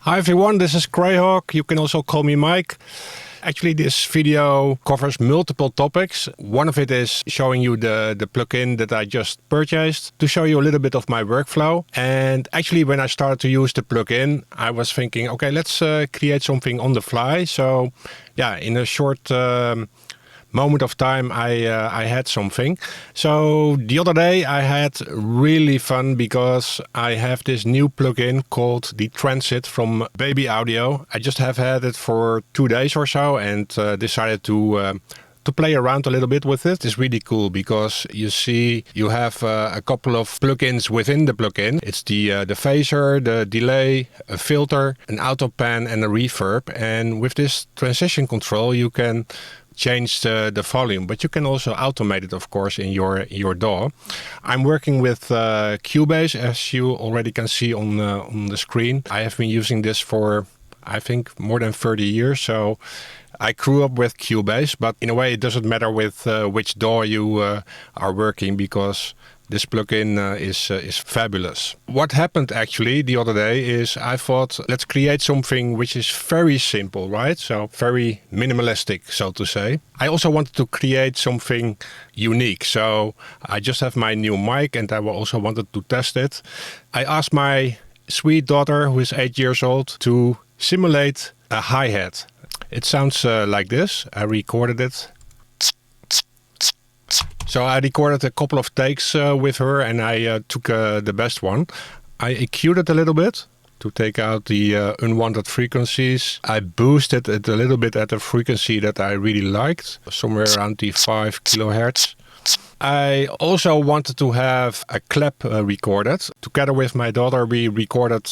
Hi everyone, this is Greyhawk. You can also call me Mike. Actually, this video covers multiple topics. One of it is showing you the plugin that I just purchased to show you a little bit of my workflow. And actually, when I started to use the plugin, I was thinking, okay, let's create something on the fly. So yeah, in a short moment of time, I had something. So the other day I had really fun because I have this new plugin called the Transit from babyaudio. I just have had it for 2 days or so and decided to play around a little bit with it. It's really cool because you see you have a couple of plugins within the plugin. It's the phaser, the delay, a filter, an auto pan and a reverb. And with this transition control you can change the volume, but you can also automate it, of course, in your DAW. I'm working with Cubase, as you already can see on the screen. I have been using this for, I think, more than 30 years, so I grew up with Cubase, but in a way it doesn't matter with which DAW you are working, because this plugin is fabulous. What happened actually the other day is I thought, let's create something which is very simple, right? So very minimalistic, so to say. I also wanted to create something unique. So I just have my new mic and I also wanted to test it. I asked my sweet daughter, who is 8 years old, to simulate a hi-hat. It sounds like this. I recorded it. So I recorded a couple of takes with her and I took the best one. I EQ'd it a little bit to take out the unwanted frequencies. I boosted it a little bit at a frequency that I really liked, somewhere around the 5 kilohertz. I also wanted to have a clap recorded. Together with my daughter, we recorded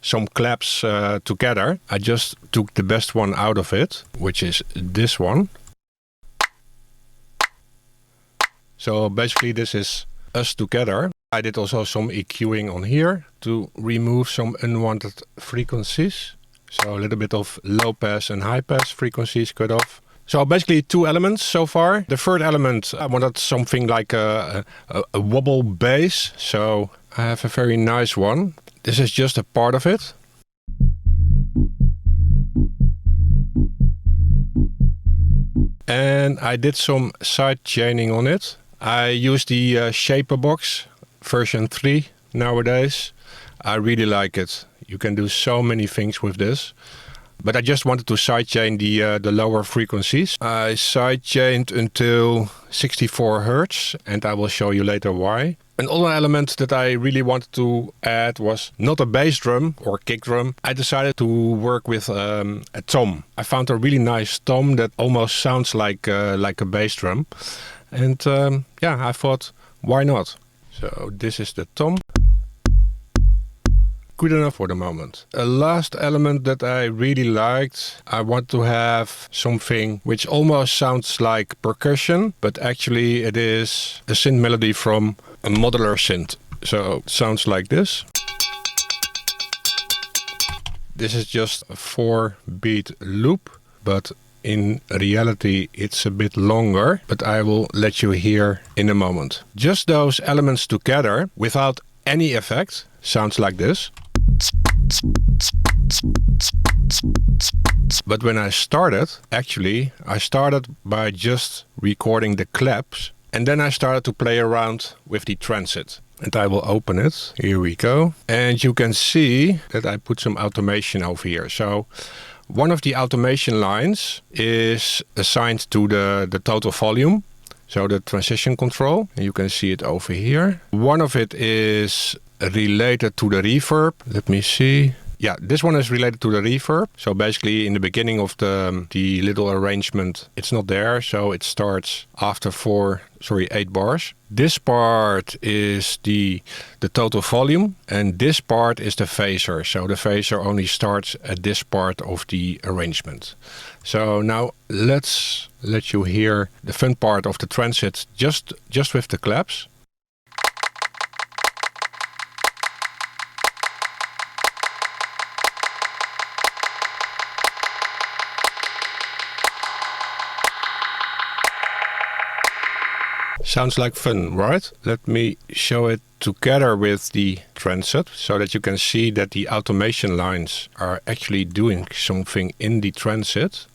some claps together. I just took the best one out of it, which is this one. So basically this is us together. I did also some EQing on here to remove some unwanted frequencies. So a little bit of low pass and high pass frequencies cut off. So basically 2 elements so far. The third element, I wanted something like a wobble bass. So I have a very nice one. This is just a part of it. And I did some side chaining on it. I use the shaperbox version 3 nowadays. I really like it. You can do so many things with this. But I just wanted to sidechain the lower frequencies. I sidechained until 64 Hertz and I will show you later why. Another element that I really wanted to add was not a bass drum or kick drum. I decided to work with a tom. I found a really nice tom that almost sounds like a bass drum. And yeah, I thought, why not? So this is the tom. Good enough for the moment. A last element that I really liked, I want to have something which almost sounds like percussion, but actually it is a synth melody from a modular synth. So it sounds like this. This is just a 4-beat loop, but in reality it's a bit longer, but I will let you hear in a moment. Just those elements together without any effect sounds like this. But when I started, actually, I started by just recording the claps and then I started to play around with the transit. And I will open it. Here we go. And you can see that I put some automation over here. So one of the automation lines is assigned to the total volume. So the transition control. And you can see it over here. One of it is related to the reverb. Let me see. Yeah, this one is related to the reverb. So basically in the beginning of the little arrangement, it's not there. So it starts after 8 bars. This part is the total volume and this part is the phaser. So the phaser only starts at this part of the arrangement. So now let's let you hear the fun part of the transit just with the claps. Sounds like fun, right? Let me show it together with the transit so that you can see that the automation lines are actually doing something in the transit.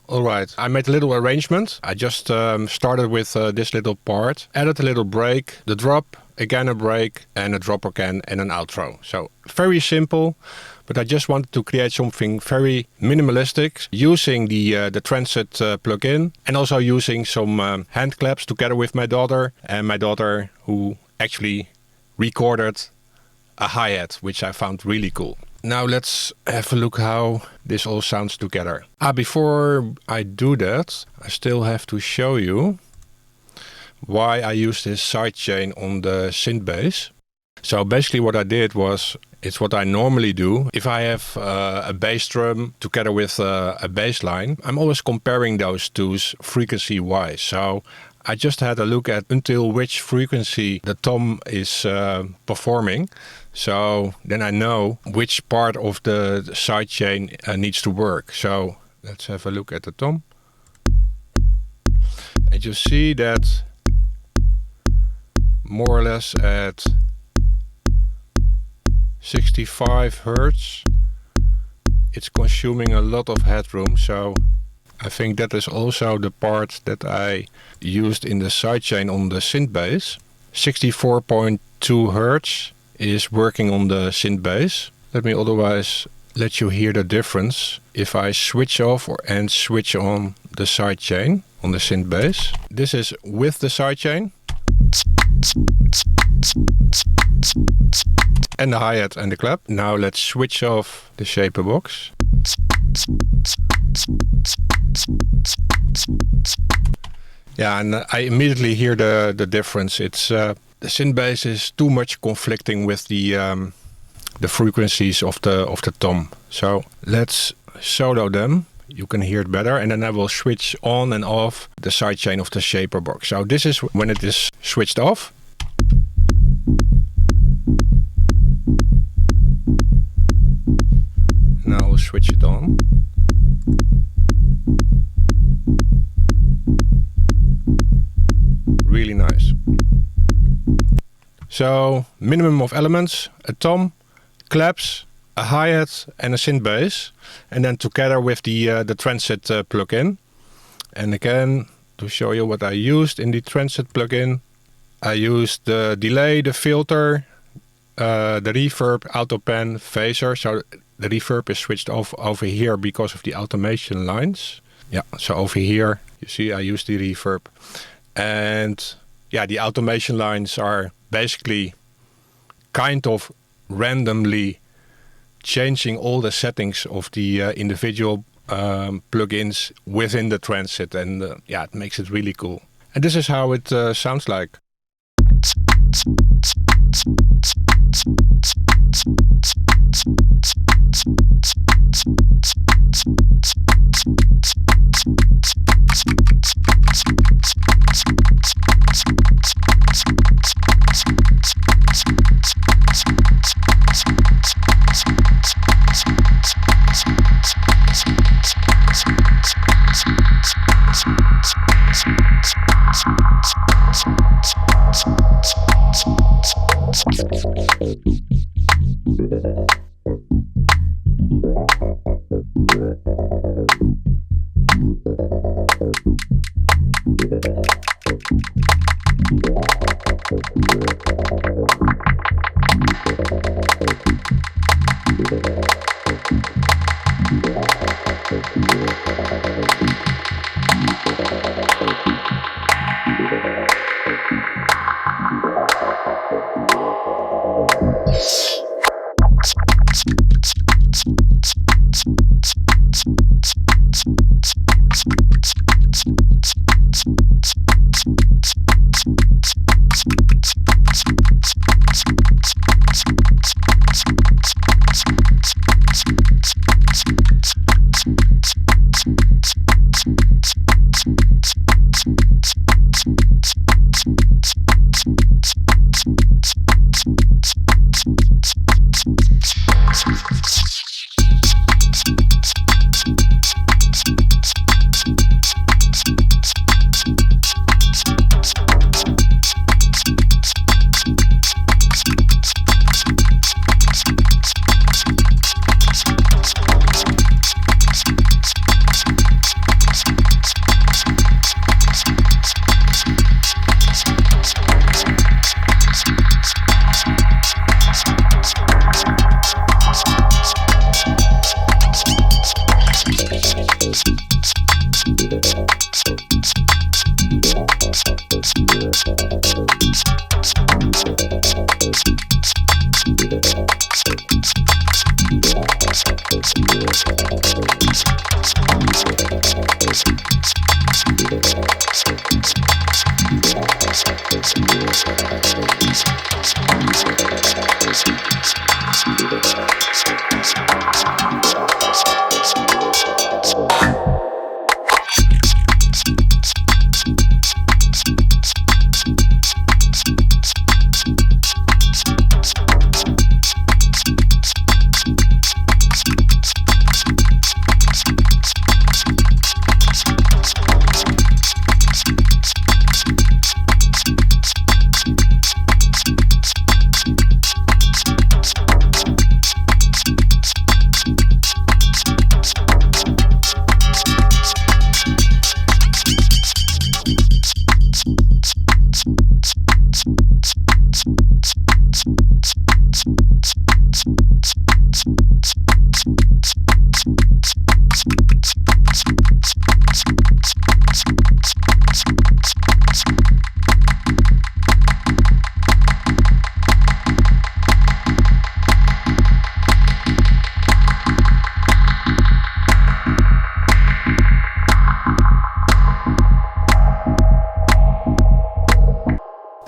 Alright, I made a little arrangement. I just started with this little part, added a little break, the drop, again a break, and a drop again, and an outro. So very simple, but I just wanted to create something very minimalistic using the transit plugin, and also using some hand claps together with my daughter, and my daughter who actually recorded a hi-hat, which I found really cool. Now let's have a look how this all sounds together. Before I do that, I still have to show you why I use this sidechain on the synth bass. So basically what I did was, it's what I normally do. If I have a bass drum together with a bass line, I'm always comparing those two frequency wise. So I just had a look at until which frequency the tom is performing. So then I know which part of the sidechain needs to work. So let's have a look at the tom. And you see that more or less at 65 Hertz, it's consuming a lot of headroom. So I think that is also the part that I used in the sidechain on the synth bass. 64.2 Hertz is working on the synth bass. Let me otherwise let you hear the difference if I switch off and switch on the sidechain on the synth bass. This is with the sidechain and the hi-hat and the clap. Now let's switch off the shaperbox. Yeah, and I immediately hear the difference. It's the synth bass is too much conflicting with the frequencies of the tom. So let's solo them. You can hear it better, and then I will switch on and off the sidechain of the shaperbox. So this is when it is switched off. Now I'll switch it on. Really nice. So minimum of elements, a tom, claps, a hi-hat and a synth bass, and then together with the transit plugin. And again, to show you what I used in the transit plugin, I used the delay, the filter, the reverb, auto pan, phaser. So the reverb is switched off over here because of the automation lines. Yeah, so over here you see I use the reverb. And yeah, the automation lines are basically kind of randomly changing all the settings of the individual plugins within the transit, and yeah, it makes it really cool. And this is how it sounds like.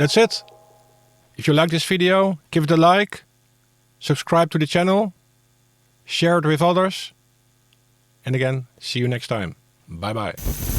That's it. If you like this video, give it a like, subscribe to the channel, share it with others, and again, see you next time. Bye bye.